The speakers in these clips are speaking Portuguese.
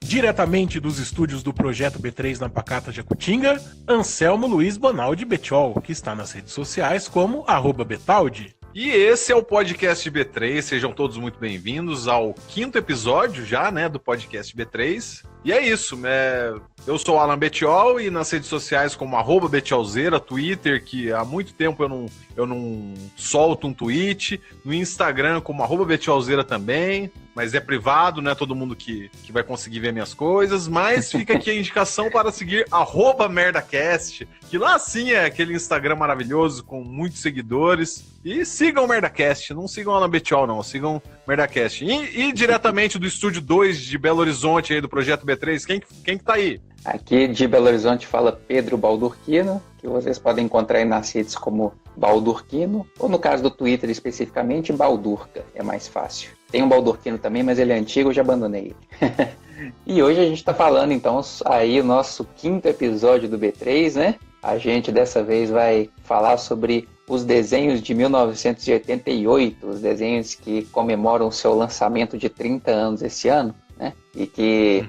Diretamente dos estúdios do Projeto B3 na Pacata Jacutinga, Anselmo Luiz Bonaldi Betiol, que está nas redes sociais como @Betaldi. E esse é o podcast B3, sejam todos muito bem-vindos ao 5º episódio já, né, do podcast B3. E é isso, eu sou o Alan Betiol e nas redes sociais como @Betiolzeira, Twitter, que há muito tempo eu não solto um tweet, no Instagram como @Betiolzeira também, mas é privado, não é todo mundo que vai conseguir ver minhas coisas, mas fica aqui a indicação para seguir @MerdaCast, que lá sim é aquele Instagram maravilhoso com muitos seguidores. E sigam o MerdaCast, não sigam o Alan Betiol não, sigam o MerdaCast. E diretamente do Estúdio 2 de Belo Horizonte, aí do Projeto B3, quem que tá aí? Aqui de Belo Horizonte fala Pedro Baldurquino, que vocês podem encontrar aí nas redes como Baldurquino, ou no caso do Twitter especificamente, Baldurca, é mais fácil. Tem um Baldurquino também, mas ele é antigo, eu já abandonei ele. E hoje a gente tá falando então aí o nosso 5º episódio do B3, né? A gente dessa vez vai falar sobre os desenhos de 1988, os desenhos que comemoram o seu lançamento de 30 anos esse ano, né? E que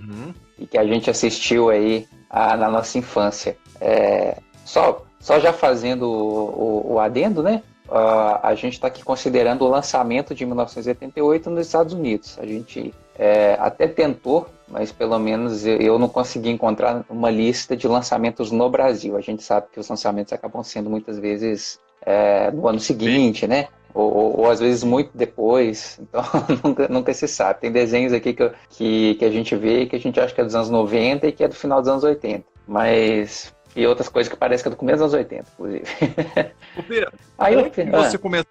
a gente assistiu aí na nossa infância. Só já fazendo o adendo, né? A gente está aqui considerando o lançamento de 1988 nos Estados Unidos. A gente até tentou, mas pelo menos eu não consegui encontrar uma lista de lançamentos no Brasil. A gente sabe que os lançamentos acabam sendo muitas vezes no ano seguinte, né? Ou às vezes muito depois, então nunca se sabe. Tem desenhos aqui que a gente vê que a gente acha que é dos anos 90 e que é do final dos anos 80, mas e outras coisas que parecem que é do começo dos anos 80, inclusive. Pedro, você começa,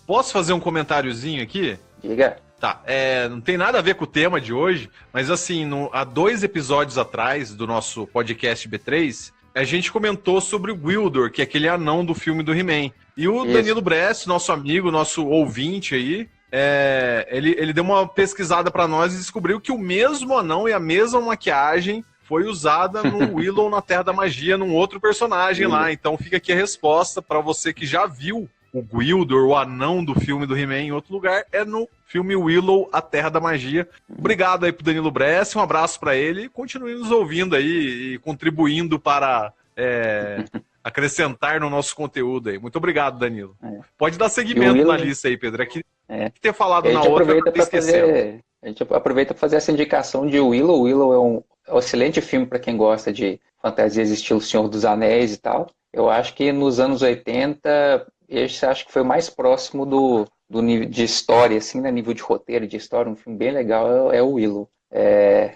posso fazer um comentáriozinho aqui? Diga. Tá, não tem nada a ver com o tema de hoje, mas assim, há 2 episódios atrás do nosso podcast B3, a gente comentou sobre o Gwildor, que é aquele anão do filme do He-Man. E o Danilo Bress, nosso amigo, nosso ouvinte aí, ele deu uma pesquisada pra nós e descobriu que o mesmo anão e a mesma maquiagem foi usada no Willow na Terra da Magia, num outro personagem lá. Então fica aqui a resposta pra você que já viu o Gwildor, o anão do filme do He-Man em outro lugar, é no filme Willow, a Terra da Magia. Obrigado aí pro Danilo Bress, um abraço pra ele e continue nos ouvindo aí e contribuindo para acrescentar no nosso conteúdo aí. Muito obrigado, Danilo. Pode dar seguimento na lista aí, Pedro. Que ter falado na outra, a gente aproveita para fazer essa indicação de Willow. Willow é um excelente filme para quem gosta de fantasias estilo Senhor dos Anéis e tal. Eu acho que nos anos 80, esse acho que foi o mais próximo do nível de história, assim, né? Nível de roteiro, de história, um filme bem legal é o Willow.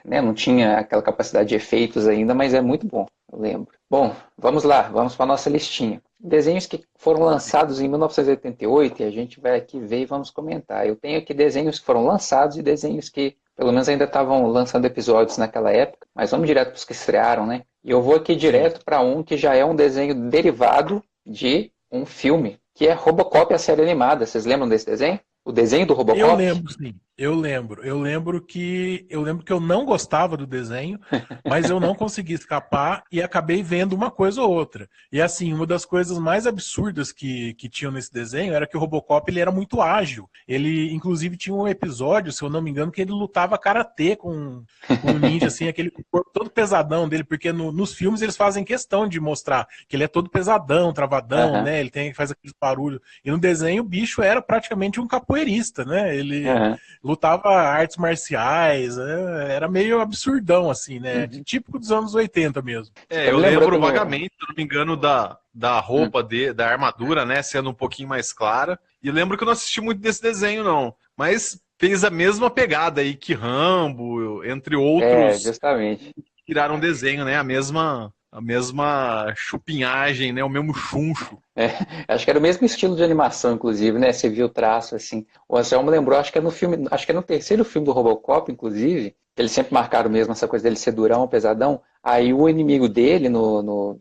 Né? Não tinha aquela capacidade de efeitos ainda, mas é muito bom, eu lembro. Bom, vamos lá, vamos para a nossa listinha. Desenhos que foram lançados em 1988 e a gente vai aqui ver e vamos comentar. Eu tenho aqui desenhos que foram lançados e desenhos que pelo menos ainda estavam lançando episódios naquela época, mas vamos direto para os que estrearam, né? E eu vou aqui direto para um que já é um desenho derivado de um filme, que é Robocop, a série animada. Vocês lembram desse desenho? O desenho do Robocop? Eu lembro, sim. Eu lembro que eu não gostava do desenho, mas eu não consegui escapar e acabei vendo uma coisa ou outra. E assim, uma das coisas mais absurdas que tinham nesse desenho era que o Robocop ele era muito ágil. Ele, inclusive, tinha um episódio, se eu não me engano, que ele lutava karatê com um ninja, assim, aquele corpo todo pesadão dele, porque nos filmes eles fazem questão de mostrar que ele é todo pesadão, travadão, né? Ele faz aqueles barulhos. E no desenho o bicho era praticamente um capoeirista, né? Ele lutava artes marciais, era meio absurdão, assim, né? Típico dos anos 80 mesmo. Eu lembro vagamente, se não me engano, da roupa, da armadura, né? Sendo um pouquinho mais clara. E lembro que eu não assisti muito desse desenho, não. Mas fez a mesma pegada aí que Rambo, entre outros. Justamente. Tiraram desenho, né? A mesma chupinhagem, né? O mesmo chuncho. Acho que era o mesmo estilo de animação, inclusive, né? Você viu o traço, assim. O Anselmo lembrou, acho que é no filme, acho que é no terceiro filme do Robocop, inclusive, que eles sempre marcaram mesmo essa coisa dele ser durão, pesadão. Aí o inimigo dele,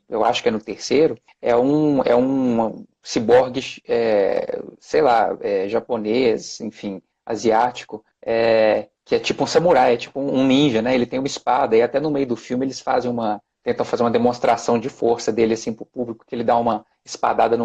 eu acho que é no terceiro, é um ciborgue, sei lá, japonês, enfim, asiático, que é tipo um samurai, é tipo um ninja, né? Ele tem uma espada, e até no meio do filme eles tentam fazer uma demonstração de força dele assim pro público, que ele dá uma espadada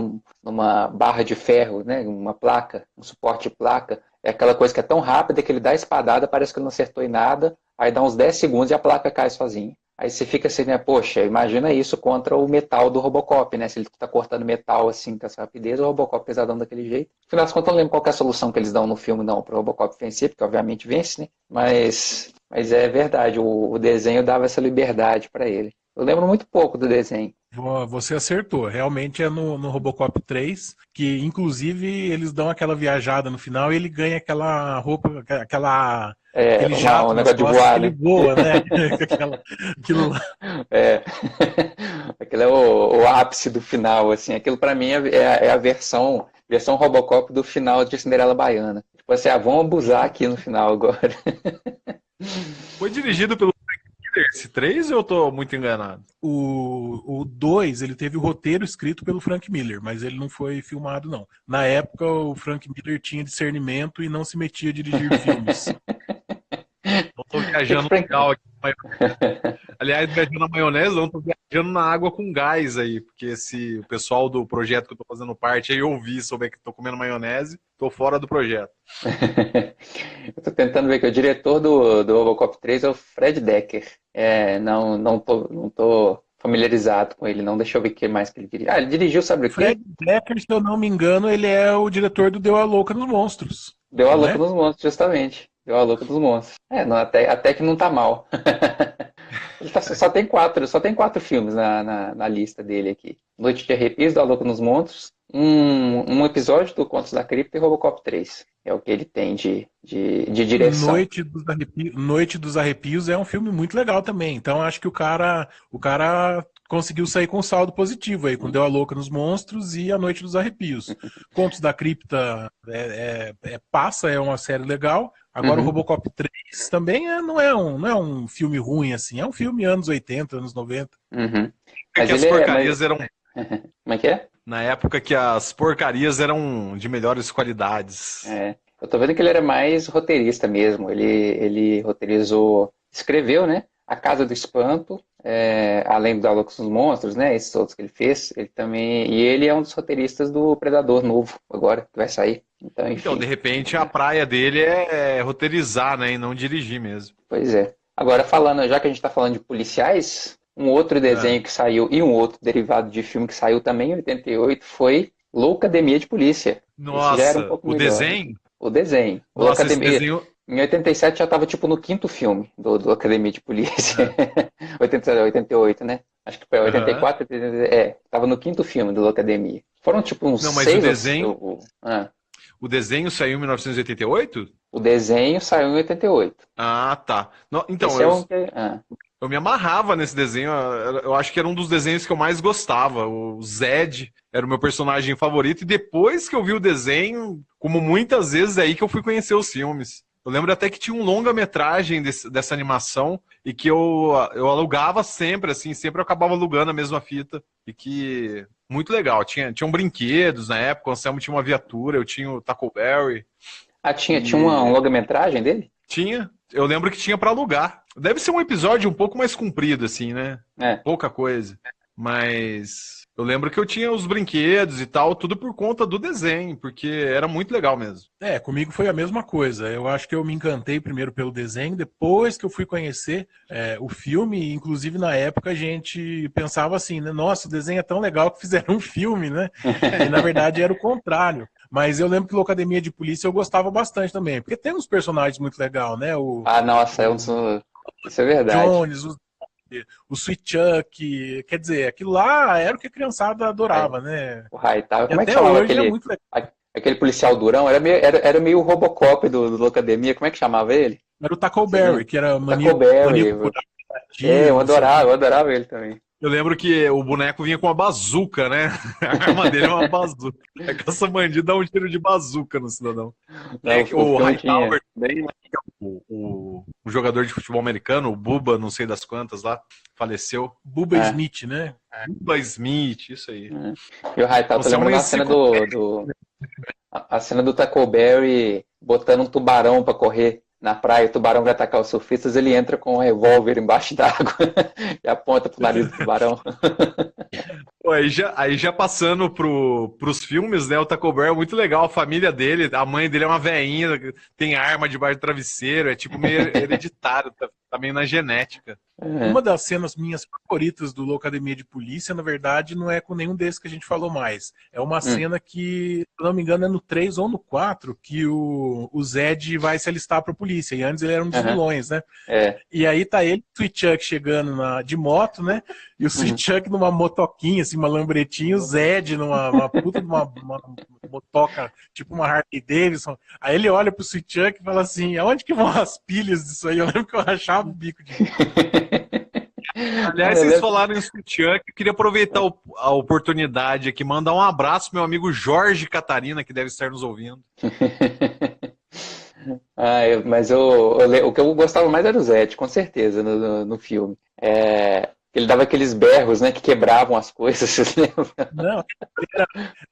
numa barra de ferro, né? Uma placa, um suporte de placa. É aquela coisa que é tão rápida que ele dá a espadada, parece que não acertou em nada, aí dá uns 10 segundos e a placa cai sozinha. Aí você fica assim, né, poxa, imagina isso contra o metal do Robocop, né? Se ele tá cortando metal assim com essa rapidez, o Robocop pesadão daquele jeito. No final das contas, eu não lembro qual que é a solução que eles dão no filme, não, pro Robocop vencer, porque obviamente vence, né? Mas é verdade, o desenho dava essa liberdade pra ele. Eu lembro muito pouco do desenho. Você acertou. Realmente é no Robocop 3, que inclusive eles dão aquela viajada no final e ele ganha aquela roupa, aquele jato um nas negócio de costas voar, que ele né? voa, né? Aquilo lá. É. Aquilo é o ápice do final, assim. Aquilo pra mim é a versão Robocop do final de Cinderela Baiana. Tipo assim, vamos abusar aqui no final agora. Foi dirigido pelo Frank Miller esse 3 ou eu tô muito enganado? O 2, ele teve o roteiro escrito pelo Frank Miller, mas ele não foi filmado, não. Na época, o Frank Miller tinha discernimento e não se metia a dirigir filmes. Não tô viajando legal aqui. Aliás, viajando na maionese, não tô viajando na água com gás aí, porque se o pessoal do projeto que eu tô fazendo parte aí ouvir sobre que tô comendo maionese, tô fora do projeto. Eu tô tentando ver que o diretor do Robocop 3 é o Fred Decker. Não tô familiarizado com ele, não. Deixa eu ver o que mais que ele dirigiu. Ele dirigiu, sabe o quê? Fred Decker, se eu não me engano, ele é o diretor do Deu a Louca nos Monstros. Deu a Louca nos Monstros, justamente. Deu a Louca dos Monstros. Até que não tá mal. Ele só tem 4 filmes na lista dele aqui. Noite de Arrepios, Deu a Louca nos Monstros, um episódio do Contos da Cripta e Robocop 3. É o que ele tem de direção. Noite dos Arrepios é um filme muito legal também. Então acho que o cara conseguiu sair com um saldo positivo aí, com Deu a Louca nos Monstros e A Noite dos Arrepios. Contos da Cripta passa, é uma série legal. Agora o Robocop 3 também não é um filme ruim assim, é um filme anos 80, anos 90. Mas as porcarias eram... Como é que é? Na época que as porcarias eram de melhores qualidades. Eu tô vendo que ele era mais roteirista mesmo. Ele roteirizou, escreveu, né? A Casa do Espanto, além do Da Louca dos Monstros, né? Esses outros que ele fez. Ele é um dos roteiristas do Predador novo, agora, que vai sair. Então, enfim. Então, de repente, a praia dele é roteirizar, né? E não dirigir mesmo. Pois é. Agora, já que a gente tá falando de policiais, um outro desenho que saiu e um outro derivado de filme que saiu também em 88 foi Loucademia de Polícia. Nossa, já era um pouco melhor. Desenho? O desenho. Nossa, esse desenho... Em 87 já estava tipo no 5º filme do Academia de Polícia. 88, né? Acho que foi 84, tava no 5º filme do Academia. Foram tipo uns 6... Não, mas o desenho... O desenho saiu em 1988? O desenho saiu em 88. Ah, tá. Então, eu me amarrava nesse desenho. Eu acho que era um dos desenhos que eu mais gostava. O Zed era o meu personagem favorito. E depois que eu vi o desenho, como muitas vezes, é aí que eu fui conhecer os filmes. Eu lembro até que tinha um longa-metragem dessa animação e que eu alugava sempre, assim, sempre eu acabava alugando a mesma fita. E que... Muito legal. Tinham brinquedos na época, o Anselmo tinha uma viatura, eu tinha o Tackleberry. Tinha uma longa-metragem dele? Tinha. Eu lembro que tinha pra alugar. Deve ser um episódio um pouco mais comprido, assim, né? Pouca coisa. Mas eu lembro que eu tinha os brinquedos e tal, tudo por conta do desenho, porque era muito legal mesmo. Comigo foi a mesma coisa. Eu acho que eu me encantei primeiro pelo desenho, depois que eu fui conhecer o filme, inclusive na época a gente pensava assim, né? Nossa, o desenho é tão legal que fizeram um filme, né? E na verdade era o contrário. Mas eu lembro que o Academia de Polícia eu gostava bastante também, porque tem uns personagens muito legais, né? Isso é verdade. Jones, o Sweet Chuck, quer dizer, aquilo lá era o que a criançada adorava, né? O Hightower, como é que até chamava hoje é muito legal. Aquele policial durão? Era meio o Robocop do Academia, como é que chamava ele? Era o Tackleberry, que era maníaco. Eu adorava ele também. Eu lembro que o boneco vinha com uma bazuca, né? A arma dele é uma bazuca. Caça bandido dá um tiro de bazuca no cidadão. O Hightower também, o jogador de futebol americano, o Bubba, não sei das quantas lá, faleceu. Bubba Smith, né? Bubba Smith, isso aí. E o Hightower, eu lembro da cena a cena do Tackleberry botando um tubarão pra correr na praia, o tubarão vai atacar os surfistas, ele entra com um revólver embaixo d'água e aponta pro nariz do tubarão. Pô, aí já passando pros filmes, né? O Taco Bell é muito legal, a família dele, a mãe dele é uma veinha, tem arma debaixo do travesseiro, é tipo meio hereditário, tá meio na genética. Uma das cenas minhas favoritas do Loucademia de Polícia, na verdade, não é com nenhum desses que a gente falou mais. É uma cena que, se não me engano, é no 3 ou no 4, que o Zed vai se alistar pra polícia. E antes ele era um dos vilões, né? E aí tá ele, o Sweet Chuck, chegando de moto, né? E o Sweet Chuck numa motoquinha, assim, uma lambretinha, o Zed numa puta de uma motoca, tipo uma Harley Davidson. Aí ele olha pro Sweet Chuck e fala assim, aonde que vão as pilhas disso aí? Eu lembro que eu rachava o bico de... Aliás, vocês falaram em Sweet Chuck, eu queria aproveitar a oportunidade aqui, mandar um abraço pro meu amigo Jorge Catarina, que deve estar nos ouvindo. Mas o que eu gostava mais era o Zed, com certeza, no filme. Ele dava aqueles berros, né, que quebravam as coisas, vocês lembram? Não,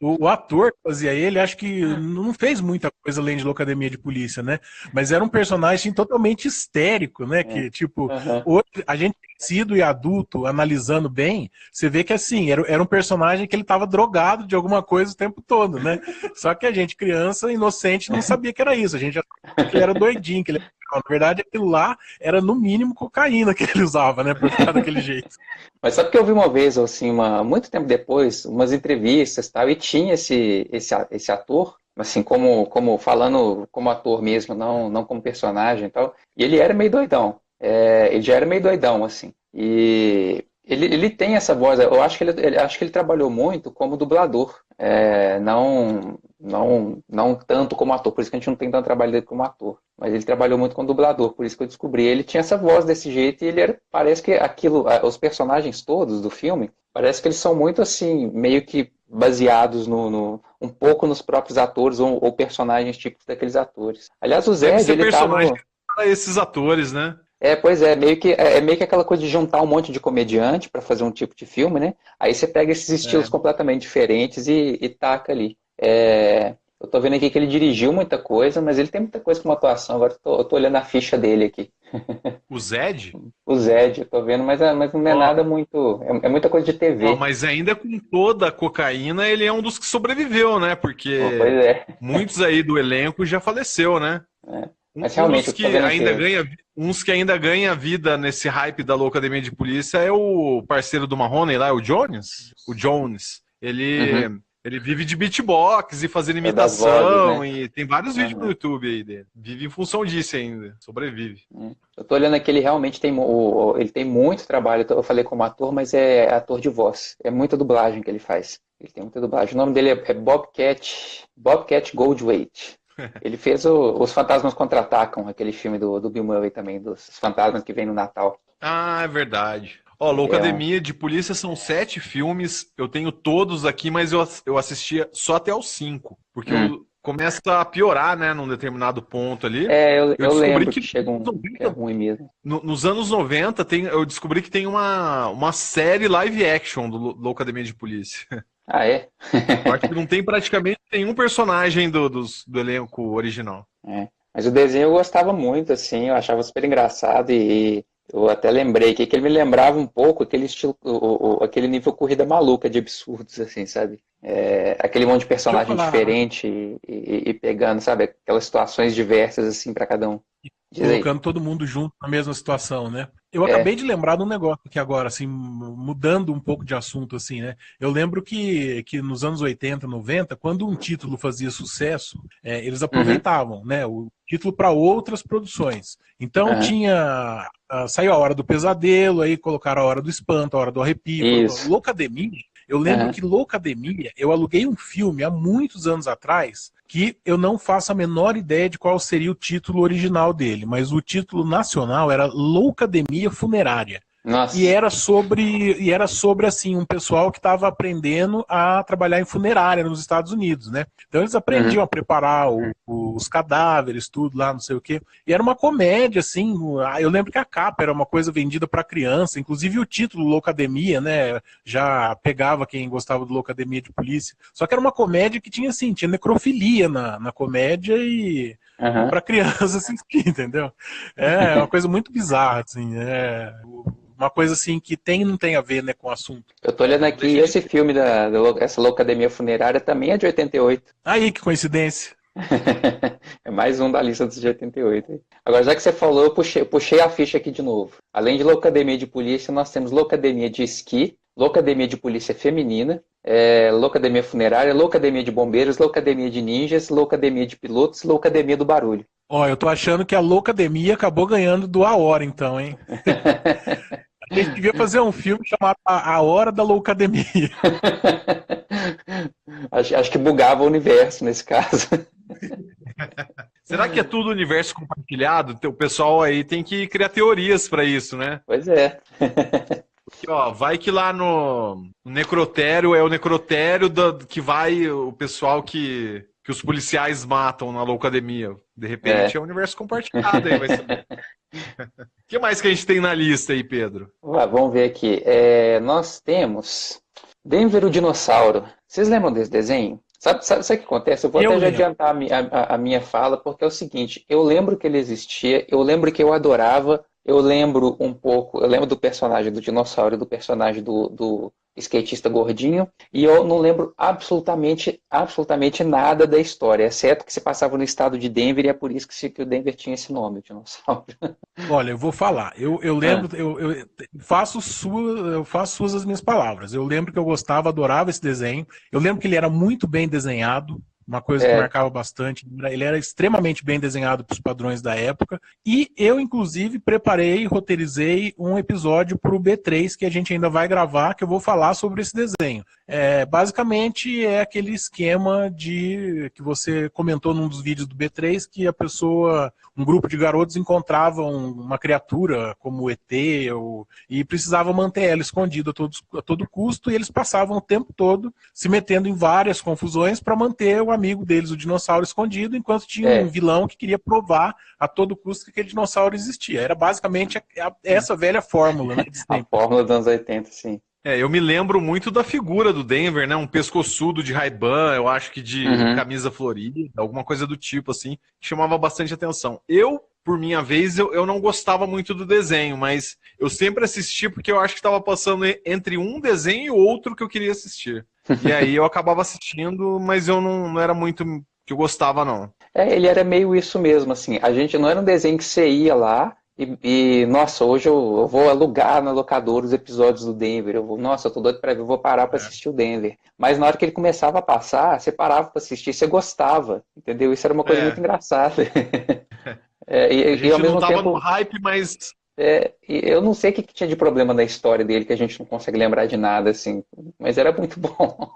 o ator que fazia ele, acho que não fez muita coisa além de Loucademia de Polícia, né? Mas era um personagem totalmente histérico, né? Que, tipo, hoje, a gente crescido e adulto, analisando bem, você vê que, assim, era um personagem que ele tava drogado de alguma coisa o tempo todo, né? Só que a gente, criança, inocente, não sabia que era isso. A gente já sabia que ele era doidinho, que ele... Na verdade, aquilo lá era, no mínimo, cocaína que ele usava, né? Pra ficar daquele jeito. Mas sabe que eu vi uma vez, assim, muito tempo depois, umas entrevistas e tal, e tinha esse ator, assim, como falando como ator mesmo, não como personagem e tal, e ele era meio doidão. Ele já era meio doidão, assim. E ele tem essa voz, eu acho que ele trabalhou muito como dublador. Não tanto como ator, por isso que a gente não tem tanto trabalho dele como ator. Mas ele trabalhou muito como dublador, por isso que eu descobri. Ele tinha essa voz desse jeito e parece que os personagens todos do filme, parece que eles são muito assim, meio que baseados um pouco nos próprios atores ou personagens típicos daqueles atores. Aliás, o Zed, ele tá para esses atores, né? Pois é, meio que aquela coisa de juntar um monte de comediante para fazer um tipo de filme, né? Aí você pega esses estilos completamente diferentes e taca ali. Eu tô vendo aqui que ele dirigiu muita coisa, mas ele tem muita coisa como atuação. Agora eu tô olhando a ficha dele aqui. O Zed? O Zed, eu tô vendo, mas não é nada muito... É muita coisa de TV. Mas ainda com toda a cocaína, ele é um dos que sobreviveu, né? Porque muitos aí do elenco já faleceu, né? Mas realmente, uns que ainda ganha vida nesse hype da Loucademia de Polícia é o parceiro do Marrone lá, o Jones. O Jones. Ele vive de beatbox e fazendo imitação, vozes, né? E tem vários vídeos no YouTube aí dele. Vive em função disso ainda, sobrevive. Eu tô olhando aqui, ele realmente tem muito trabalho. Eu falei como ator, mas é ator de voz. É muita dublagem que ele faz. Ele tem muita dublagem. O nome dele é Bobcat Goldthwait. Ele fez Os Fantasmas Contra-Atacam, aquele filme do Bill Murray também, dos fantasmas que vem no Natal. Ah, é verdade. Loucademia de Polícia são 7 filmes, eu tenho todos aqui, mas eu assistia só até os 5, porque começa a piorar, né, num determinado ponto ali. Eu lembro que chega que é ruim mesmo. Nos anos 90, eu descobri que tem uma série live action do Loucademia de Polícia. Ah, é? Eu acho que não tem praticamente nenhum personagem do elenco original. Mas o desenho eu gostava muito, assim, eu achava super engraçado e eu até lembrei que ele me lembrava um pouco aquele estilo, aquele nível Corrida Maluca de absurdos, assim, sabe? Aquele monte de personagem diferente e pegando, sabe? Aquelas situações diversas, assim, para cada um. Colocando todo mundo junto na mesma situação, né? Eu acabei de lembrar de um negócio aqui agora, assim, mudando um pouco de assunto, assim, né? Eu lembro que nos anos 80, 90, quando um título fazia sucesso, eles aproveitavam, né? O título para outras produções. Então saiu a Hora do Pesadelo, aí colocaram a Hora do Espanto, a Hora do Arrepio, Loucademia. Eu lembro que Loucademia, eu aluguei um filme há muitos anos atrás, que eu não faço a menor ideia de qual seria o título original dele, mas o título nacional era Loucademia Funerária. Nossa. E era sobre assim, um pessoal que estava aprendendo a trabalhar em funerária nos Estados Unidos, né? Então eles aprendiam a preparar os cadáveres, tudo lá, não sei o quê. E era uma comédia, assim, eu lembro que a capa era uma coisa vendida para criança, inclusive o título Loucademia, né? Já pegava quem gostava do Loucademia de Polícia. Só que era uma comédia que tinha, assim, tinha necrofilia na comédia e para criança assistir, entendeu? É uma coisa muito bizarra, assim, uma coisa assim que não tem a ver, né, com o assunto. Eu tô olhando aqui, esse filme essa Loucademia Funerária também é de 88. Aí, que coincidência. É mais um da lista dos de 88. Agora, já que você falou, eu puxei a ficha aqui de novo. Além de Loucademia de Polícia, nós temos Loucademia de Esqui, Loucademia de Polícia Feminina, Loucademia Funerária, Loucademia de Bombeiros, Loucademia de Ninjas, Loucademia de Pilotos, Loucademia do Barulho. Ó, eu tô achando que a Loucademia acabou ganhando do A Hora, então, hein? A gente devia fazer um filme chamado A Hora da Loucademia. Acho que bugava o universo nesse caso. Será que é tudo universo compartilhado? O pessoal aí tem que criar teorias para isso, né? Pois é. Porque, ó, vai que lá no necrotério é o necrotério que vai o pessoal que os policiais matam na Loucademia. De repente é o universo compartilhado aí, vai saber. O que mais que a gente tem na lista aí, Pedro? Vamos ver aqui. Nós temos Denver o Dinossauro. Vocês lembram desse desenho? Sabe o que acontece? Eu vou até já adiantar a minha fala, porque é o seguinte, eu lembro que ele existia, eu lembro que eu adorava, eu lembro do personagem do dinossauro e do personagem do skatista gordinho, e eu não lembro absolutamente nada da história, exceto que se passava no estado de Denver, e é por isso que o Denver tinha esse nome, o dinossauro. Olha, eu vou falar, eu lembro, eu faço suas as minhas palavras, eu lembro que eu gostava, adorava esse desenho, eu lembro que ele era muito bem desenhado, uma coisa que marcava bastante. Ele era extremamente bem desenhado para os padrões da época. E eu, inclusive, preparei e roteirizei um episódio para o B3, que a gente ainda vai gravar, que eu vou falar sobre esse desenho. Basicamente, é aquele esquema que você comentou num dos vídeos do B3, que um grupo de garotos encontrava uma criatura como o ET, e precisava manter ela escondida a todo custo, e eles passavam o tempo todo se metendo em várias confusões para manter o amigo deles, o dinossauro, escondido, enquanto tinha um vilão que queria provar a todo custo que aquele dinossauro existia. Era basicamente essa velha fórmula, né? A fórmula dos anos 80, sim. Eu me lembro muito da figura do Denver, né? Um pescoçudo de Ray-Ban, eu acho que de camisa florida, alguma coisa do tipo, assim, que chamava bastante atenção. Por minha vez, eu não gostava muito do desenho, mas eu sempre assisti porque eu acho que estava passando entre um desenho e outro que eu queria assistir. E aí eu acabava assistindo, mas eu não era muito que eu gostava, não. Ele era meio isso mesmo, assim. A gente não era um desenho que você ia lá nossa, hoje eu vou alugar na locadora os episódios do Denver. Eu tô doido pra ver, eu vou parar pra assistir o Denver. Mas na hora que ele começava a passar, você parava pra assistir, você gostava, entendeu? Isso era uma coisa muito engraçada. A gente ao mesmo não tava tempo, no hype, mas... eu não sei o que tinha de problema na história dele, que a gente não consegue lembrar de nada, assim. Mas era muito bom.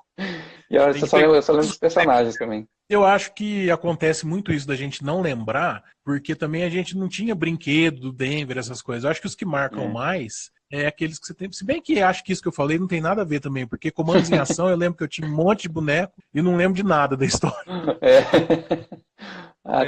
E eu só lembro dos personagens também. Eu acho que acontece muito isso da gente não lembrar, porque também a gente não tinha brinquedo do Denver, essas coisas. Eu acho que os que marcam mais é aqueles que você tem. Se bem que acho que isso que eu falei não tem nada a ver também, porque Comandos em Ação eu lembro que eu tinha um monte de boneco e não lembro de nada da história.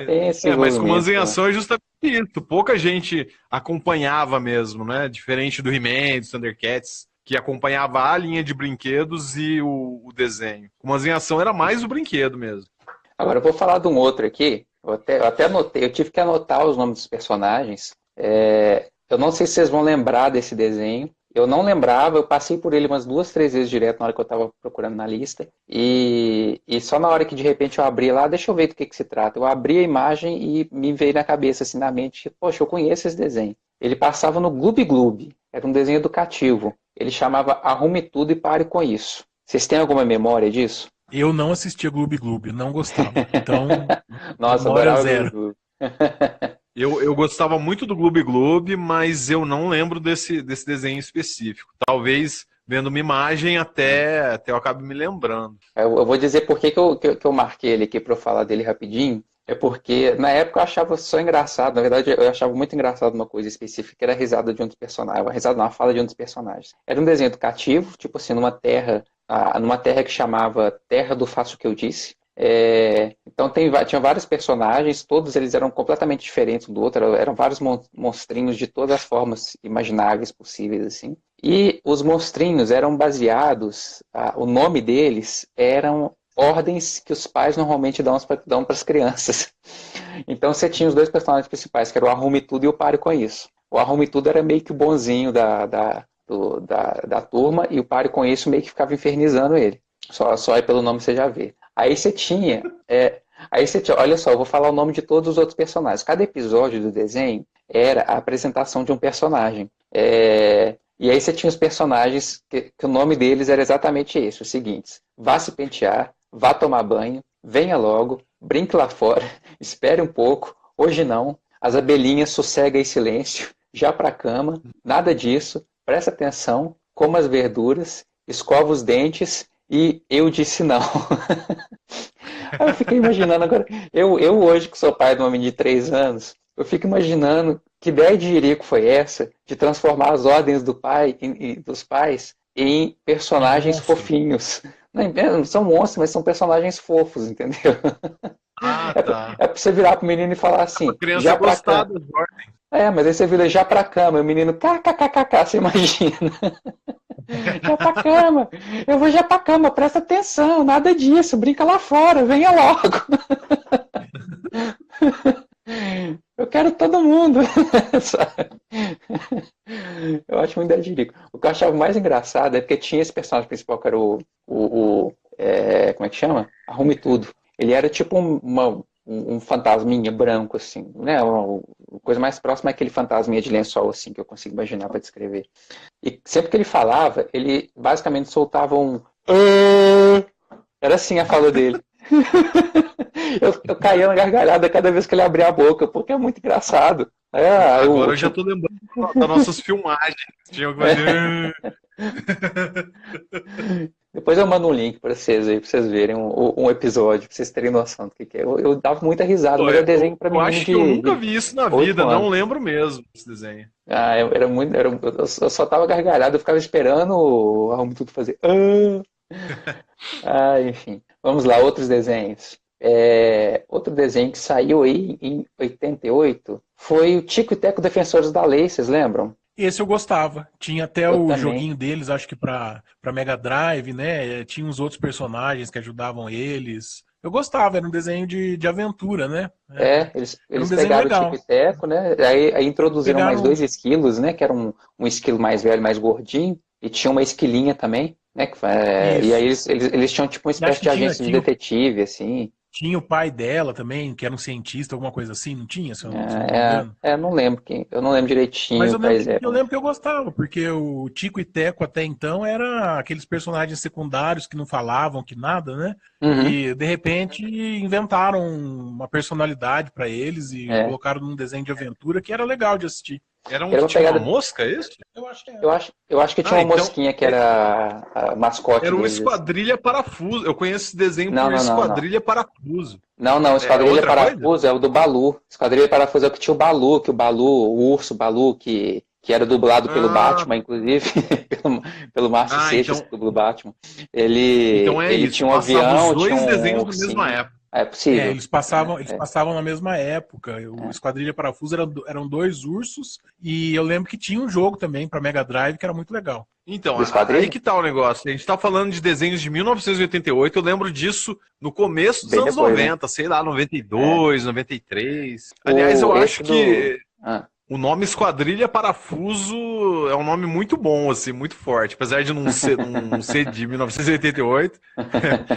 Tem esse mas Comandos em Ação é justamente isso. Pouca gente acompanhava mesmo, né? Diferente do He-Man, dos Thundercats, que acompanhava a linha de brinquedos e o desenho. Comandos em Ação era mais o brinquedo mesmo. Agora eu vou falar de um outro aqui. Eu até anotei, eu tive que anotar os nomes dos personagens. Eu não sei se vocês vão lembrar desse desenho. Eu não lembrava, eu passei por ele umas 2, 3 vezes direto na hora que eu estava procurando na lista. E só na hora que de repente eu abri lá, deixa eu ver do que se trata. Eu abri a imagem e me veio na cabeça, assim, na mente, poxa, eu conheço esse desenho. Ele passava no Gloob Gloob, era um desenho educativo. Ele chamava Arrume Tudo e Pare com Isso. Vocês têm alguma memória disso? Eu não assistia Gloob Gloob, não gostava. Então, nossa, memória zero. Gloob. Eu gostava muito do Gloob Gloob, mas eu não lembro desse desenho específico. Talvez, vendo uma imagem, até eu acabe me lembrando. Eu vou dizer por que eu marquei ele aqui para eu falar dele rapidinho. É porque, na época, eu achava só engraçado. Na verdade, eu achava muito engraçado uma coisa específica, que era a risada de um dos personagens. A risada, não, a fala de um dos personagens. Era um desenho educativo, tipo assim, numa terra que chamava Terra do Faço o que eu disse. Então tinha vários personagens, todos eles eram completamente diferentes um do outro, eram vários monstrinhos de todas as formas imagináveis possíveis, assim. E os monstrinhos eram baseados, o nome deles eram ordens que os pais normalmente dão para as crianças. Então você tinha os dois personagens principais, que era o Arrume Tudo e o Pare Com Isso. O Arrume Tudo era meio que o bonzinho da turma, e o Pare Com Isso meio que ficava infernizando ele. Só aí pelo nome você já vê. Aí você tinha, olha só, eu vou falar o nome de todos os outros personagens. Cada episódio do desenho era a apresentação de um personagem. E aí você tinha os personagens que o nome deles era exatamente esse, os seguintes: vá se pentear, vá tomar banho, venha logo, brinque lá fora, espere um pouco, hoje não, as abelhinhas sossega em silêncio, já pra cama, nada disso, presta atenção, coma as verduras, escova os dentes e eu disse não. Aí eu fiquei imaginando agora, eu hoje que sou pai de uma menina de 3 anos, eu fico imaginando que ideia de jirico foi essa de transformar as ordens dos pais em personagens fofinhos. Não são monstros, mas são personagens fofos, entendeu? Ah, tá. É pra você virar pro menino e falar assim, A criança já pra gostar cama. das ordens. Mas aí você vira já pra cama, e o menino kkkk, você imagina. Já pra cama, eu vou já pra cama, presta atenção, nada disso, brinca lá fora, venha logo. Eu quero todo mundo. Eu acho muito jirico. O que eu achava mais engraçado é porque tinha esse personagem principal que era como é que chama? Arrume Tudo. Ele era tipo um fantasminha branco, assim, né? A coisa mais próxima é aquele fantasminha de lençol, assim, que eu consigo imaginar para descrever. E sempre que ele falava, ele basicamente soltava um... Era assim a fala dele. Eu caía na gargalhada cada vez que ele abria a boca, porque é muito engraçado. Agora eu já tô lembrando das nossas filmagens. Tinha que fazer... Depois eu mando um link pra vocês aí, pra vocês verem um episódio, pra vocês terem noção do que é. Eu dava muita risada, mas eu desenho pra mim. Eu acho que eu nunca vi isso na vida, não lembro mesmo desse desenho. Eu só tava gargalhado, eu ficava esperando o Arrume Tudo fazer. Enfim. Vamos lá, outros desenhos. Outro desenho que saiu aí em 88 foi o Tico e Teco Defensores da Lei, vocês lembram? Esse eu gostava. Tinha até o joguinho deles, acho que pra Mega Drive, né? Tinha uns outros personagens que ajudavam eles. Eu gostava, era um desenho de aventura, né? Eles pegaram legal. O Tico e Teco, né? Aí introduziram mais 2 esquilos, né? Que era um esquilo mais velho, mais gordinho. E tinha uma esquilinha também, né? E aí eles tinham tipo uma espécie de agência de detetive, assim. Tinha o pai dela também, que era um cientista, alguma coisa assim, não tinha? Se eu não me engano. Não lembro eu não lembro direitinho. Mas eu lembro que eu gostava, porque o Tico e Teco até então era aqueles personagens secundários que não falavam, que nada, né? Uhum. E de repente inventaram uma personalidade para eles e colocaram num desenho de aventura que era legal de assistir. Era uma mosca, é isso? Eu acho que tinha uma mosquinha que era a mascote Era o deles. Esquadrilha Parafuso. Eu conheço esse desenho por Esquadrilha Parafuso. Não, Esquadrilha Parafuso é o do Balu. Esquadrilha Parafuso é o que tinha o Balu, o urso Balu, que era dublado pelo Batman, inclusive, pelo Márcio Seixas, que dublou o Batman. Ele tinha um avião, os dois tinha desenhos na mesma época. É possível. Eles passavam na mesma época. O Esquadrilha Parafuso eram 2 ursos, e eu lembro que tinha um jogo também para Mega Drive que era muito legal. Então, aí que tá o negócio. A gente tá falando de desenhos de 1988, eu lembro disso no começo dos anos 90, né? Sei lá, 92, 93. Aliás, eu acho que o nome Esquadrilha Parafuso é um nome muito bom, assim, muito forte. Apesar de não ser de 1988.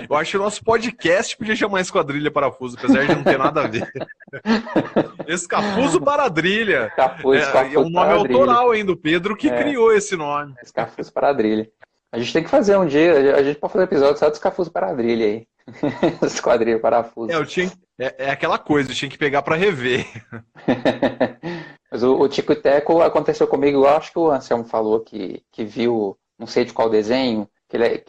Eu acho que o nosso podcast podia chamar Esquadrilha Parafuso, apesar de não ter nada a ver. Escafuso Paradrilha. É um nome autoral ainda, do Pedro que criou esse nome. Escafuso Paradrilha. A gente tem que fazer um dia, a gente pode fazer um episódio só do Escafuso Paradrilha aí. Esquadrilha Parafuso. É aquela coisa, eu tinha que pegar pra rever. Mas o Tico e Teco aconteceu comigo, eu acho que o Anselmo falou que viu, não sei de qual desenho,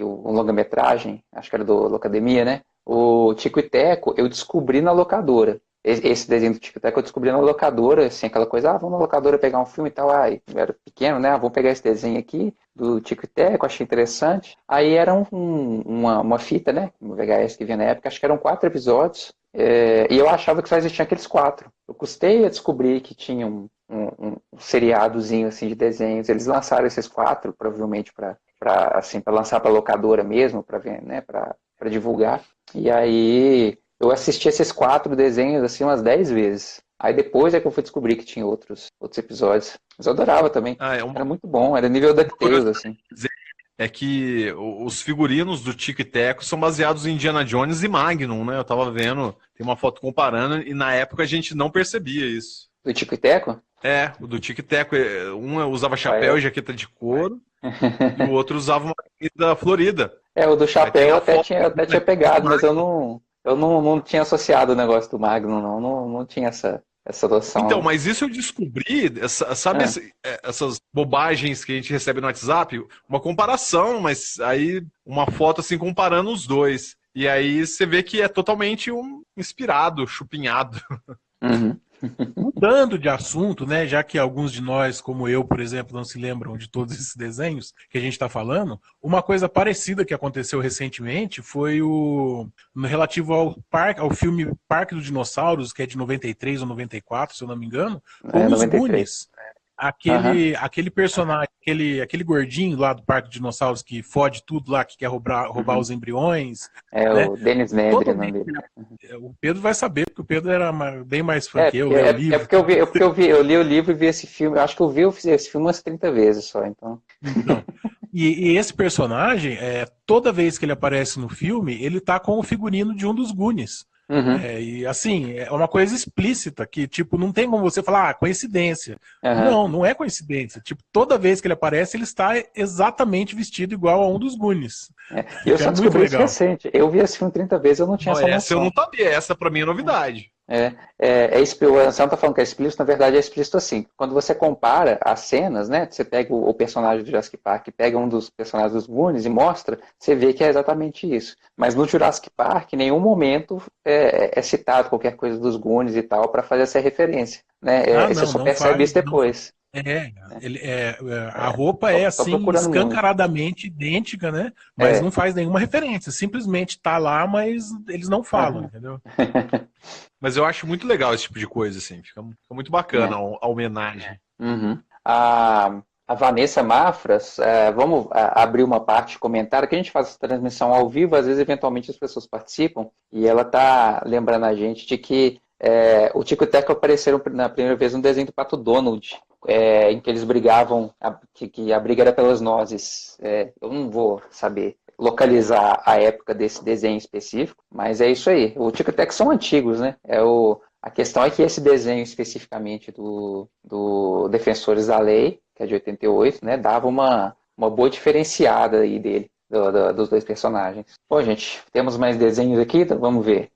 um longa-metragem, acho que era do Locademia, né? O Tico e Teco eu descobri na locadora. Esse desenho do Tico e Teco eu descobri na locadora, assim, aquela coisa, vamos na locadora pegar um filme e tal, eu era pequeno, né? Vamos pegar esse desenho aqui do Tico e Teco, achei interessante. Aí era uma fita, né? Uma VHS que vinha na época, acho que eram 4 episódios. E eu achava que só existiam aqueles 4. Eu custei a descobrir que tinha um seriadozinho assim, de desenhos. Eles lançaram esses 4, provavelmente, para lançar para locadora mesmo, para ver, né, para para divulgar. E aí eu assisti esses 4 desenhos assim umas 10 vezes. Aí depois é que eu fui descobrir que tinha outros episódios. Mas eu adorava também. Era muito bom, era nível DuckTales, assim. É que os figurinos do Tico e Teco são baseados em Indiana Jones e Magnum, né? Eu tava vendo, tem uma foto comparando, e na época a gente não percebia isso. Do Tico e Teco? É, o do Tico e Teco, um usava chapéu e jaqueta de couro, e o outro usava uma camisa florida. O do chapéu eu até tinha pegado, mas eu não tinha associado o negócio do Magnum, não tinha essa noção. Então, mas isso eu descobri, sabe essas bobagens que a gente recebe no WhatsApp? Uma comparação, mas aí uma foto assim comparando os dois. E aí você vê que é totalmente inspirado, chupinhado. Uhum. Mudando de assunto, né, já que alguns de nós, como eu, por exemplo, não se lembram de todos esses desenhos que a gente está falando, uma coisa parecida que aconteceu recentemente foi relativo ao filme Parque dos Dinossauros, que é de 93 ou 94, se eu não me engano, com os 93. Goonies. Aquele personagem, aquele gordinho lá do Parque dos Dinossauros que fode tudo lá, que quer roubar os embriões. Né? O Dennis Nedry, o nome dele. O Pedro vai saber, porque o Pedro era bem mais fã que eu, li o livro. Eu li o livro e vi esse filme. Eu acho que eu vi esse filme umas 30 vezes só, então. E esse personagem, toda vez que ele aparece no filme, ele tá com o figurino de um dos Goonies. Uhum. E assim, é uma coisa explícita, que tipo, não tem como você falar, coincidência. Uhum. Não é coincidência. Tipo, toda vez que ele aparece, ele está exatamente vestido igual a um dos Goonies. E eu só descobri isso recente. Eu vi esse filme 30 vezes, eu não tinha essa noção. Essa eu não sabia, essa pra mim é novidade. O Anselmo tá falando que é explícito, na verdade é explícito assim. Quando você compara as cenas, né? Você pega o personagem do Jurassic Park, pega um dos personagens dos Goonies e mostra, você vê que é exatamente isso. Mas no Jurassic Park, em nenhum momento é citado qualquer coisa dos Goonies e tal para fazer essa referência. Né? Você só percebe isso depois. A roupa é assim, escancaradamente idêntica, né? Mas não faz nenhuma referência. Simplesmente tá lá, mas eles não falam, entendeu? Mas eu acho muito legal esse tipo de coisa, assim. Fica muito bacana a homenagem. Uhum. A Vanessa Mafras, vamos abrir uma parte de comentário, que a gente faz essa transmissão ao vivo, às vezes eventualmente as pessoas participam, e ela tá lembrando a gente de que o Tico e Teco apareceram na primeira vez no desenho do Pato Donald, em que eles brigavam, que a briga era pelas nozes. Eu não vou saber localizar a época desse desenho específico, mas é isso aí. O Tico e Teco são antigos, né? A questão é que esse desenho especificamente do Defensores da Lei, que é de 88, né, dava uma boa diferenciada aí dele, dos dois personagens. Bom, gente, temos mais desenhos aqui, então vamos ver.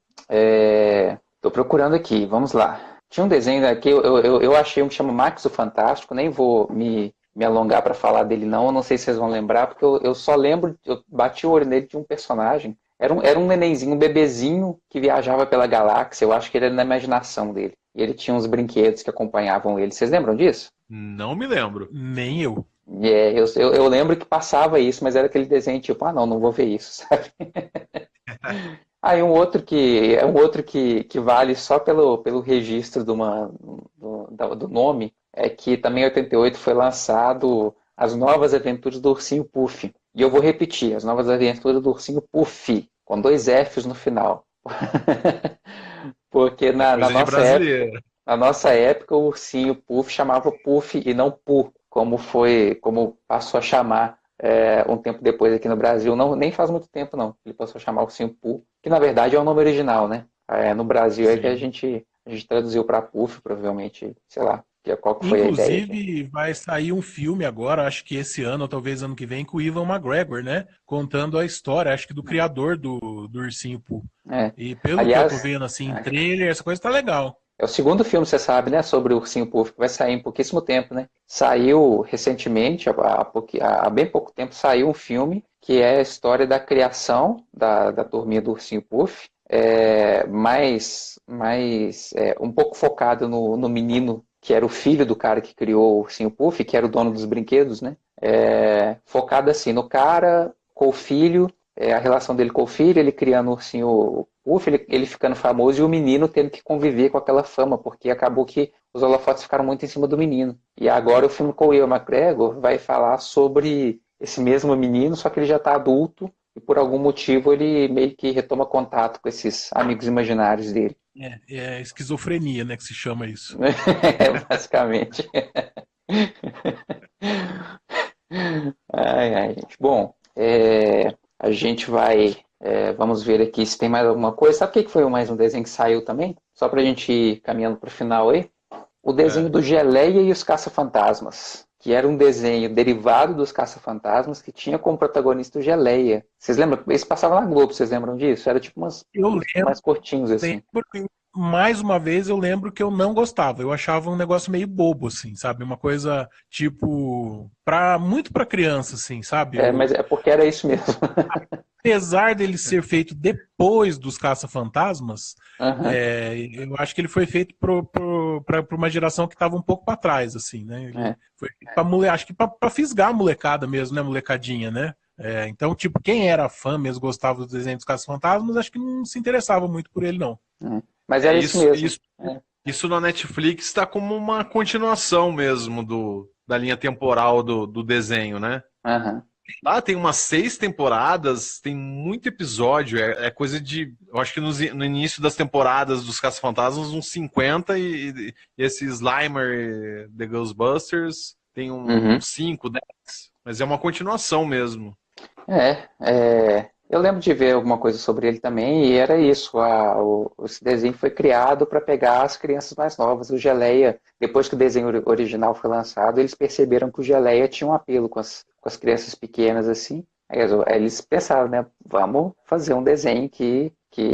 Estou procurando aqui, vamos lá. Tinha um desenho aqui, eu achei um que chama Max o Fantástico, nem vou me alongar para falar dele não, eu não sei se vocês vão lembrar, porque eu só lembro, eu bati o olho nele de um personagem, era um nenenzinho, um bebezinho que viajava pela galáxia, eu acho que ele era na imaginação dele, e ele tinha uns brinquedos que acompanhavam ele, vocês lembram disso? Não me lembro. Nem eu. Eu lembro que passava isso, mas era aquele desenho tipo, não vou ver isso, sabe? Aí um outro que vale só pelo registro do nome, é que também em 88 foi lançado As Novas Aventuras do Ursinho Puff. E eu vou repetir, As Novas Aventuras do Ursinho Puff, com 2 Fs no final. Porque na nossa época o Ursinho Puff chamava Puff e não Pu, como passou a chamar um tempo depois aqui no Brasil. Nem faz muito tempo não, ele passou a chamar Ursinho Pu, que na verdade é o nome original, né? No Brasil é que a gente traduziu para Puff, provavelmente, sei lá. Qual que foi a ideia? Inclusive, vai sair um filme agora, acho que esse ano, ou talvez ano que vem, com o Ewan McGregor, né? Contando a história, acho que do criador do Ursinho Pooh. E pelo que eu tô vendo, assim, em trailer, essa coisa tá legal. É o segundo filme, você sabe, né? Sobre o Ursinho Pooh, que vai sair em pouquíssimo tempo, né? Saiu recentemente, há bem pouco tempo, saiu um filme que é a história da criação da turminha do Ursinho Pooh, mas um pouco focado no menino, que era o filho do cara que criou o Ursinho Puff, que era o dono dos brinquedos, né? Focado assim no cara, com o filho, a relação dele com o filho, ele criando o Ursinho Puff, ele ficando famoso e o menino tendo que conviver com aquela fama, porque acabou que os holofotes ficaram muito em cima do menino. E agora o filme com o Ewan McGregor vai falar sobre esse mesmo menino, só que ele já está adulto e por algum motivo ele meio que retoma contato com esses amigos imaginários dele. É esquizofrenia, né, que se chama isso. Basicamente. Ai, gente. Bom, a gente vai... vamos ver aqui se tem mais alguma coisa. Sabe o que foi mais um desenho que saiu também? Só pra gente ir caminhando pro final aí. O desenho do Geleia e os Caça-Fantasmas, que era um desenho derivado dos Caça-Fantasmas, que tinha como protagonista o Geleia. Vocês lembram? Esse passava na Globo, vocês lembram disso? Era tipo mais curtinhos assim. Mais uma vez eu lembro que eu não gostava. Eu achava um negócio meio bobo, assim, sabe? Uma coisa, tipo, muito pra criança, assim, sabe? Mas é porque era isso mesmo. Apesar dele ser feito depois dos Caça-Fantasmas, eu acho que ele foi feito para uma geração que estava um pouco para trás, assim, né? Ele foi acho que para fisgar a molecada mesmo, né? Molecadinha, né? Então, tipo, quem era fã mesmo, gostava do desenho dos Caça-Fantasmas, acho que não se interessava muito por ele, não. Mas era isso mesmo. Isso na Netflix está como uma continuação mesmo da linha temporal do desenho, né? Lá tem umas 6 temporadas, tem muito episódio, é coisa de... Eu acho que no início das temporadas dos Caça-Fantasmas, uns 50, e esse Slimer, The Ghostbusters, tem uns 5, 10, mas é uma continuação mesmo. Eu lembro de ver alguma coisa sobre ele também, e era isso, esse desenho foi criado para pegar as crianças mais novas. O Geleia, depois que o desenho original foi lançado, eles perceberam que o Geleia tinha um apelo com as crianças pequenas, assim. Aí eles pensaram, né, vamos fazer um desenho que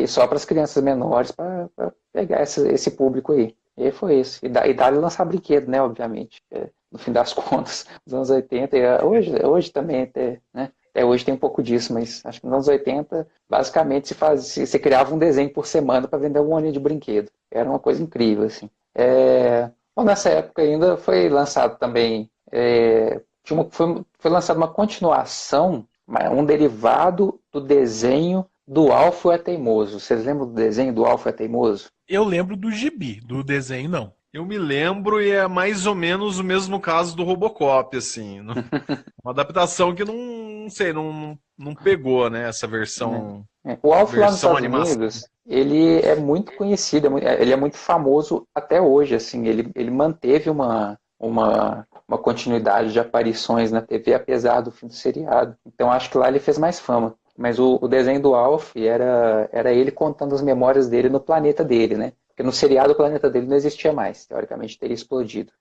só para as crianças menores, para pegar esse público aí. E foi isso. E dá-lhe lançar brinquedo, né, obviamente. No fim das contas, nos anos 80, e hoje também até, né? Hoje tem um pouco disso, mas acho que nos anos 80, basicamente, você criava um desenho por semana para vender alguma linha de brinquedo. Era uma coisa incrível, assim. Bom, nessa época ainda foi lançado também... foi lançada uma continuação, um derivado do desenho do Alfio é Teimoso. Vocês lembram do desenho do Alfio é Teimoso? Eu lembro do gibi, do desenho não. Eu me lembro e é mais ou menos o mesmo caso do Robocop, assim. Uma adaptação que não pegou, né, essa versão. O Alfio lá nos Estados Unidos, ele é muito conhecido, ele é muito famoso até hoje, assim. Ele manteve uma continuidade de aparições na TV, apesar do fim do seriado. Então acho que lá ele fez mais fama. Mas o desenho do Alfio era ele contando as memórias dele no planeta dele, né? Porque no seriado o planeta dele não existia mais, teoricamente teria explodido.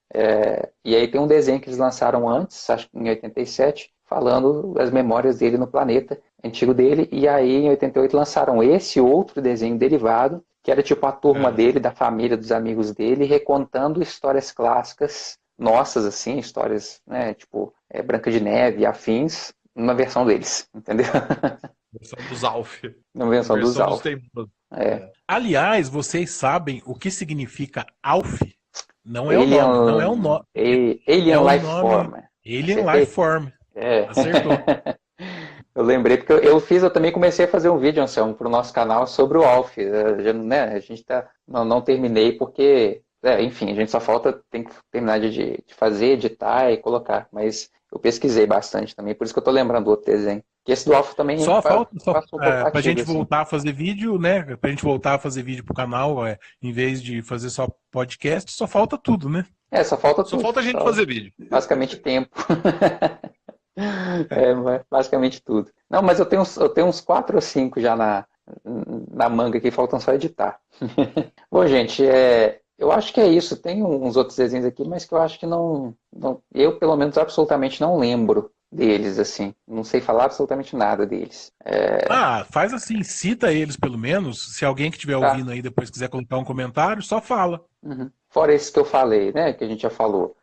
E aí tem um desenho que eles lançaram antes, acho que em 87, falando das memórias dele no planeta antigo dele, e aí em 88 lançaram esse outro desenho derivado, que era tipo a turma dele, da família, dos amigos dele, recontando histórias clássicas nossas, assim, histórias, né, tipo Branca de Neve e afins, numa versão deles, entendeu? Versão dos Alfio. Na versão dos Alfio. Aliás, vocês sabem o que significa Alf? Não é o nome, não é o nome. Alien Life Form. Alien Life Form. Acertou. Eu lembrei, porque eu também comecei a fazer um vídeo, Anselmo, para o nosso canal sobre o Alf. Né, a gente não terminei porque, enfim, a gente só tem que terminar de fazer, editar e colocar. Mas eu pesquisei bastante também, por isso que eu tô lembrando do outro desenho. Que esse do Alfio também só falta pra gente assim. voltar a fazer vídeo, né? Pra gente voltar a fazer vídeo pro canal, em vez de fazer só podcast, só falta tudo, né? Só falta tudo. Só falta a gente fazer vídeo. Basicamente tempo. Basicamente tudo. Não, mas eu tenho uns 4 ou 5 já na manga aqui, faltam só editar. Bom, gente, eu acho que é isso. Tem uns outros desenhos aqui, mas que eu acho que eu, pelo menos, absolutamente não lembro deles, assim. Não sei falar absolutamente nada deles. Faz assim, cita eles pelo menos. Se alguém que estiver ouvindo aí depois quiser colocar um comentário, só fala. Fora esses que eu falei, né, que a gente já falou.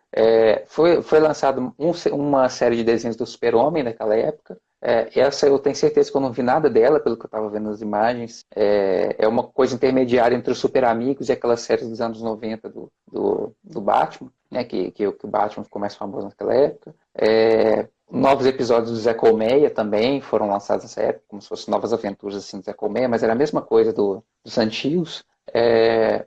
Foi lançado uma série de desenhos do Super-Homem naquela época. Essa eu tenho certeza que eu não vi nada dela, pelo que eu estava vendo nas imagens. É uma coisa intermediária entre os Super Amigos e aquelas séries dos anos 90 do Batman, né, que o Batman ficou mais famoso naquela época. Novos episódios do Zé Colmeia também foram lançados nessa época, como se fossem novas aventuras assim, do Zé Colmeia, mas era a mesma coisa dos antigos.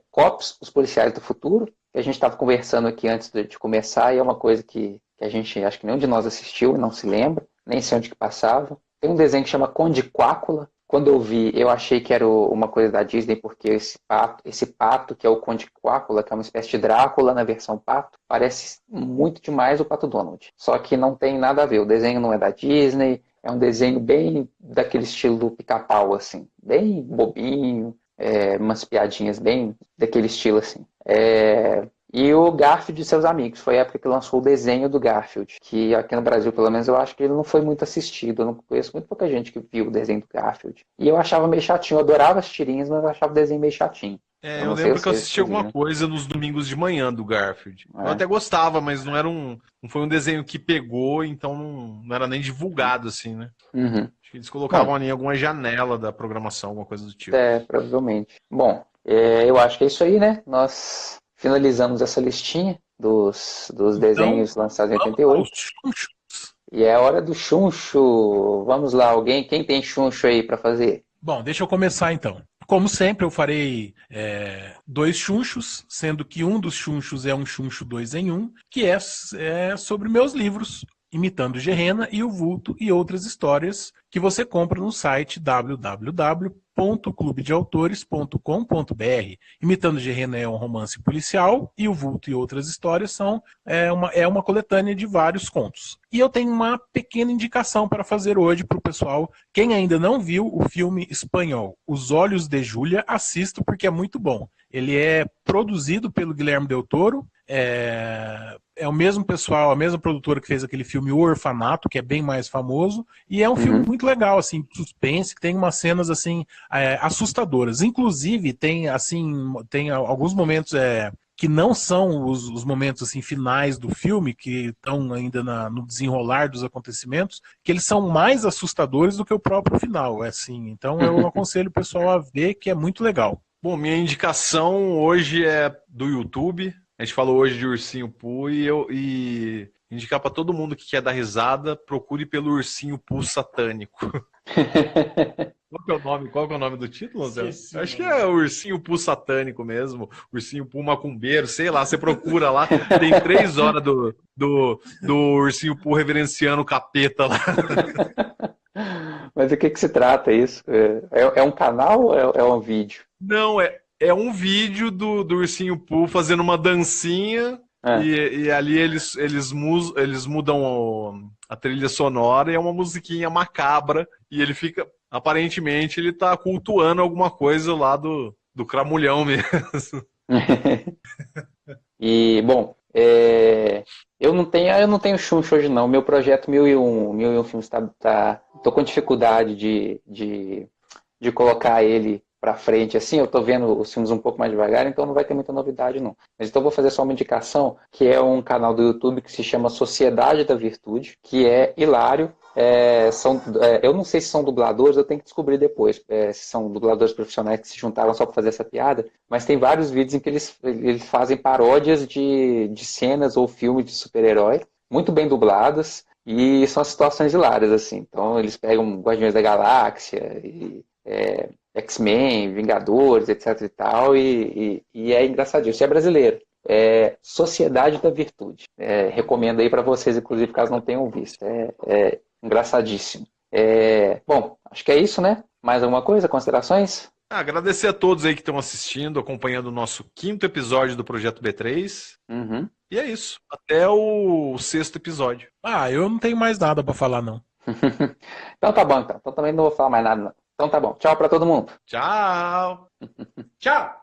Cops, os policiais do futuro, que a gente estava conversando aqui antes de começar, e é uma coisa que a gente, acho que nenhum de nós assistiu e não se lembra, nem sei onde que passava. Tem um desenho que chama Conde Quácula. Quando eu vi, eu achei que era uma coisa da Disney, porque esse pato, que é o Conde Quácula, que é uma espécie de Drácula na versão pato, parece muito demais o Pato Donald. Só que não tem nada a ver. O desenho não é da Disney, é um desenho bem daquele estilo do Pica-Pau, assim. Bem bobinho, umas piadinhas bem daquele estilo, assim. E o Garfield e seus amigos. Foi a época que lançou o desenho do Garfield. Que aqui no Brasil, pelo menos, eu acho que ele não foi muito assistido. Eu não conheço muito pouca gente que viu o desenho do Garfield. E eu achava meio chatinho. Eu adorava as tirinhas, mas eu achava o desenho meio chatinho. Eu lembro que eu assisti alguma coisa nos domingos de manhã do Garfield. Eu até gostava, mas não foi um desenho que pegou, então não era nem divulgado, assim, né? Uhum. Acho que eles colocavam ali em alguma janela da programação, alguma coisa do tipo. Provavelmente. Bom, eu acho que é isso aí, né? Nós finalizamos essa listinha dos desenhos lançados em 88. E é hora do chuncho. Vamos lá, quem tem chuncho aí para fazer? Bom, deixa eu começar então. Como sempre, eu farei 2 chunchos, sendo que um dos chunchos é um chuncho 2 em 1, que é sobre meus livros, Imitando Gerena e o Vulto e outras histórias que você compra no site www.clubedeautores.com.br. Imitando Gerena é um romance policial e o Vulto e outras histórias é uma coletânea de vários contos. E eu tenho uma pequena indicação para fazer hoje para o pessoal. Quem ainda não viu o filme espanhol Os Olhos de Júlia, assista porque é muito bom. Ele é produzido pelo Guilherme Del Toro, é o mesmo pessoal, a mesma produtora que fez aquele filme O Orfanato, que é bem mais famoso, e é um filme muito legal, assim, suspense, que tem umas cenas, assim, assustadoras. Inclusive, tem alguns momentos que não são os momentos, assim, finais do filme, que estão ainda no desenrolar dos acontecimentos, que eles são mais assustadores do que o próprio final, assim. Então, eu aconselho o pessoal a ver, que é muito legal. Bom, minha indicação hoje é do YouTube. A gente falou hoje de Ursinho Pooh e indicar para todo mundo que quer dar risada, procure pelo Ursinho Pooh Satânico. Qual que é o nome do título, Zé? Acho que é o Ursinho Pooh Satânico mesmo, Ursinho Pooh Macumbeiro, sei lá, você procura lá, tem 3 horas do Ursinho Pooh reverenciando o capeta lá. Mas o que se trata isso? É um canal ou é um vídeo? Não, é um vídeo do Ursinho Pooh fazendo uma dancinha e ali eles mudam a trilha sonora e é uma musiquinha macabra e ele fica, aparentemente, ele tá cultuando alguma coisa lá do Cramulhão mesmo. E, bom, eu não tenho chuncho hoje não. Meu projeto 1001 Filmes tô com dificuldade de colocar ele pra frente, assim, eu tô vendo os filmes um pouco mais devagar, então não vai ter muita novidade, não. Mas então eu vou fazer só uma indicação, que é um canal do YouTube que se chama Sociedade da Virtude, que é hilário. Eu não sei se são dubladores, eu tenho que descobrir depois, se são dubladores profissionais que se juntaram só para fazer essa piada, mas tem vários vídeos em que eles fazem paródias de cenas ou filmes de super-herói, muito bem dubladas, e são situações hilárias, assim. Então eles pegam Guardiões da Galáxia e X-Men, Vingadores, etc e tal, e é engraçadinho. Isso é brasileiro. Sociedade da Virtude. Recomendo aí para vocês, inclusive, caso não tenham visto. Engraçadíssimo. Bom, acho que é isso, né? Mais alguma coisa? Considerações? Agradecer a todos aí que estão assistindo, acompanhando o nosso 5º episódio do Projeto B3. Uhum. E é isso. Até o 6º episódio. Eu não tenho mais nada para falar, não. Então tá bom, então. Então também não vou falar mais nada, não. Então tá bom. Tchau pra todo mundo. Tchau! Tchau!